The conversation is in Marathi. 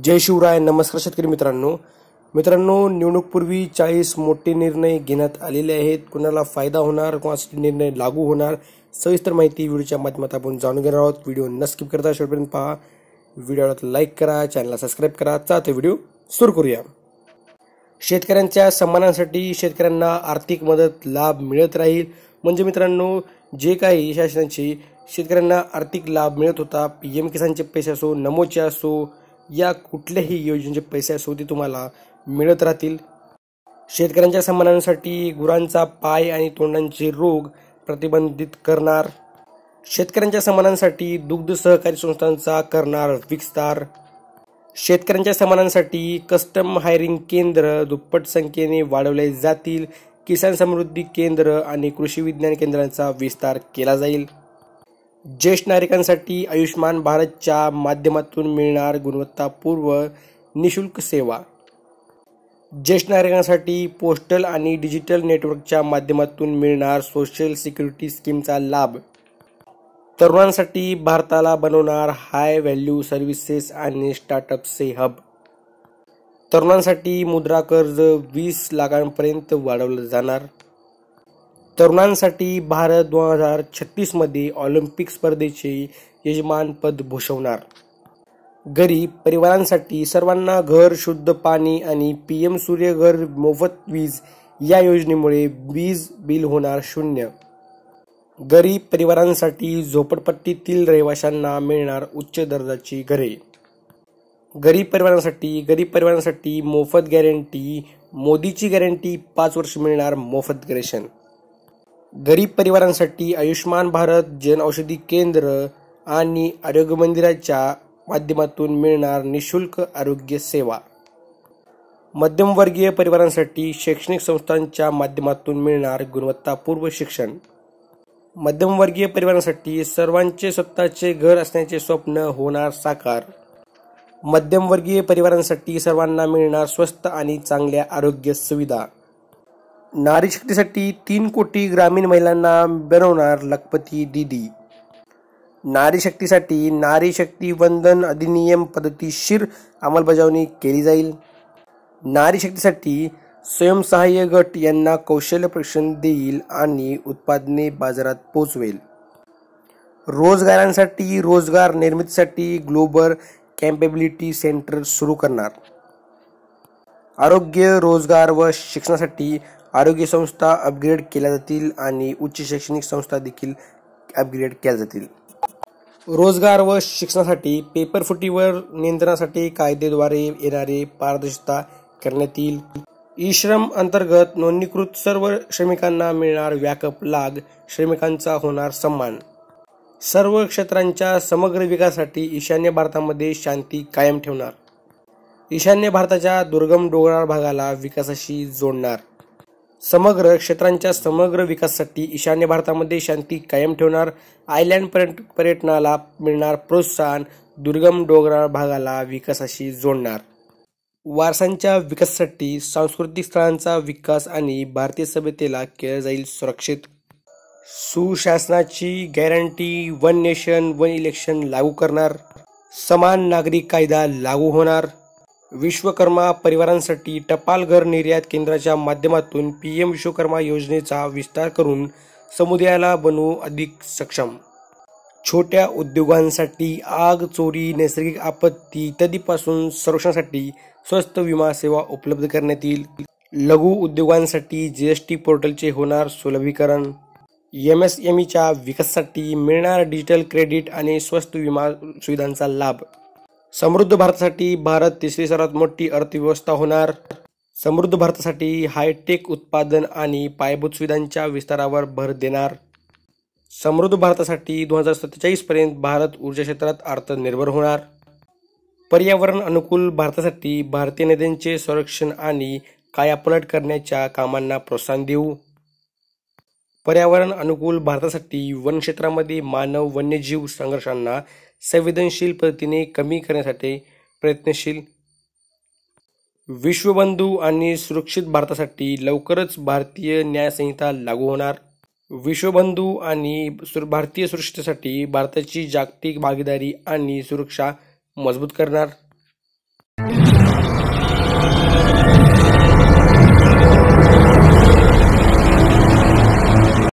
जय शिवराय. नमस्कार शेतकरी मित्रांनो, निवडणूकपूर्वी 40 मोठे निर्णय घेण्यात आलेले आहेत. कुणाला फायदा होणार, कोणासाठी निर्णय लागू होणार, सविस्तर माहिती व्हिडिओच्या माध्यमातून आपण जाणून घेणार आहोत. व्हिडिओ न स्किप करता शेवटपर्यंत पहा. व्हिडिओला लाईक करा, चॅनलला सबस्क्राईब करा. चला व्हिडिओ सुरू करूया. शेतकऱ्यांच्या सन्मानासाठी शेतकऱ्यांना आर्थिक मदत लाभ मिळत राहील. म्हणजे मित्रांनो, जे काही शासनाचे शेतकऱ्यांना आर्थिक लाभ मिळत होता, PM किसानचे पैसे असो, नमोचे असो, या कुठल्याही योजनेचे पैसे असो, ते तुम्हाला मिळत राहतील. शेतकऱ्यांच्या सन्मानासाठी गुरांचा पाय आणि तोंडांचे रोग प्रतिबंधित करणार. शेतकऱ्यांच्या सन्मानासाठी दुग्ध सहकारी संस्थांचा करणार विस्तार. शेतकऱ्यांच्या सन्मानासाठी कस्टम हायरिंग केंद्र दुप्पट संख्येने वाढवले जातील. किसान समृद्धी केंद्र आणि कृषी विज्ञान केंद्रांचा विस्तार केला जाईल. ज्येष्ठ नागरिकांसाठी आयुष्मान भारतच्या माध्यमातून मिळणार गुणवत्तापूर्ण निशुल्क सेवा. ज्येष्ठ नागरिकांसाठी पोस्टल आणि डिजिटल नेटवर्कच्या माध्यमातून मिळणार सोशल सिक्युरिटी स्कीमचा लाभ. तरुणांसाठी भारताला बनवणार हाय व्हॅल्यू सर्व्हिसेस आणि स्टार्टअपचे हब. तरुणांसाठी मुद्रा कर्ज 20 लाखांपर्यंत वाढवलं जाणार. तरुणांसाठी भारत 2036 मध्ये ऑलिम्पिक स्पर्धेचे यजमानपद भूषवणार. गरीब परिवारांसाठी सर्वांना घर, शुद्ध पाणी आणि PM सूर्यघर मोफत वीज या योजनेमुळे वीज बिल होणार शून्य. गरीब परिवारांसाठी झोपडपट्टीतील रहिवाशांना मिळणार उच्च दर्जाची घरे. गरीब परिवारांसाठी मोफत गॅरंटी. मोदीची गॅरंटी 5 वर्ष मिळणार मोफत रेशन. गरीब परिवारांसाठी आयुष्मान भारत जन औषधी केंद्र आणि आरोग्य मंदिराच्या माध्यमातून मिळणार निशुल्क आरोग्य सेवा. मध्यमवर्गीय परिवारांसाठी शैक्षणिक संस्थांच्या माध्यमातून मिळणार गुणवत्तापूर्ण शिक्षण. मध्यमवर्गीय परिवारांसाठी सर्वांचे स्वतःचे घर असण्याचे स्वप्न होणार साकार. मध्यमवर्गीय परिवारांसाठी सर्वांना मिळणार स्वस्त आणि चांगल्या आरोग्य सुविधा. नारी शक्तीसाठी 3 कोटी ग्रामीण महिलांना बनवणार लखपती दीदी. नारी शक्तीसाठी नारी शक्ती वंदन अधिनियम पद्धतशीर अंमलबजावणी केली जाईल. नारी शक्तीसाठी स्वयंसहाय्य गट यांना कौशल्य प्रशिक्षण देईल आणि उत्पादने बाजारात पोहोचवेल. रोजगारांसाठी रोजगार निर्मितीसाठी ग्लोबल कॅपेबिलिटी सेंटर सुरू करणार. आरोग्य, रोजगार व शिक्षणासाठी आरोग्य संस्था अपग्रेड केल्या जातील आणि उच्च शैक्षणिक संस्था देखील अपग्रेड केल्या जातील. रोजगार व शिक्षणासाठी पेपरफुटीवर नियंत्रणासाठी कायद्याद्वारे येणारे पारदर्शकता करण्यात येईल. ई-श्रम अंतर्गत नोंदणीकृत सर्व श्रमिकांना मिळणार व्यापक लाभ. श्रमिकांचा होणार सन्मान. सर्व क्षेत्रांच्या समग्र विकासासाठी ईशान्य भारतामध्ये शांती कायम ठेवणार. ईशान्य भारताच्या दुर्गम डोंगराळ भागाला विकासाशी जोडणार. समग्र क्षेत्रांच्या समग्र विकासासाठी ईशान्य भारतामध्ये शांती कायम ठेवणार. आयलँड पर्यटनाला मिळणार प्रोत्साहन. दुर्गम डोंगराळ भागाला विकासाशी जोडणार. वारसांच्या विकासासाठी सांस्कृतिक स्थळांचा विकास आणि भारतीय सभ्यतेला केलं जाईल सुरक्षित. सुशासनाची गॅरंटी. 1 नेशन 1 इलेक्शन लागू करणार. समान नागरिक कायदा लागू होणार. विश्वकर्मा परिवारांसाठी टपाल घर निर्यात केंद्राच्या माध्यमातून PM विश्वकर्मा योजनेचा विस्तार करून समुदायाला बनवू अधिक सक्षम. छोट्या उद्योगांसाठी आग, चोरी, नैसर्गिक आपत्ती इत्यादीपासून संरक्षणासाठी स्वस्त विमा सेवा उपलब्ध करण्यात येईल. लघु उद्योगांसाठी GST पोर्टलचे होणार सुलभीकरण. MSMEच्या विकासासाठी मिळणार डिजिटल क्रेडिट आणि स्वस्त विमा सुविधांचा लाभ. समृद्ध भारतासाठी भारत तिसरी सर्वात मोठी अर्थव्यवस्था होणार. समृद्ध भारतासाठी हायटेक उत्पादन आणि पायाभूत सुविधांच्या विस्तारावर भर देणार. समृद्ध भारतासाठी 2047 पर्यंत भारत ऊर्जा क्षेत्रात आत्मनिर्भर होणार. पर्यावरण अनुकूल भारतासाठी भारतीय नद्यांचे संरक्षण आणि कायापालट करण्याच्या कामांना प्रोत्साहन देऊ. पर्यावरण अनुकूल भारतासाठी वन क्षेत्रामध्ये मानव वन्यजीव संघर्षांना संवेदनशील पद्धतीने कमी करण्यासाठी प्रयत्नशील. विश्वबंधू आणि सुरक्षित भारतासाठी लवकरच भारतीय न्यायसंहिता लागू होणार. विश्वबंधू आणि भारतीय सुरक्षेसाठी भारताची जागतिक भागीदारी आणि सुरक्षा मजबूत करणार. आहे.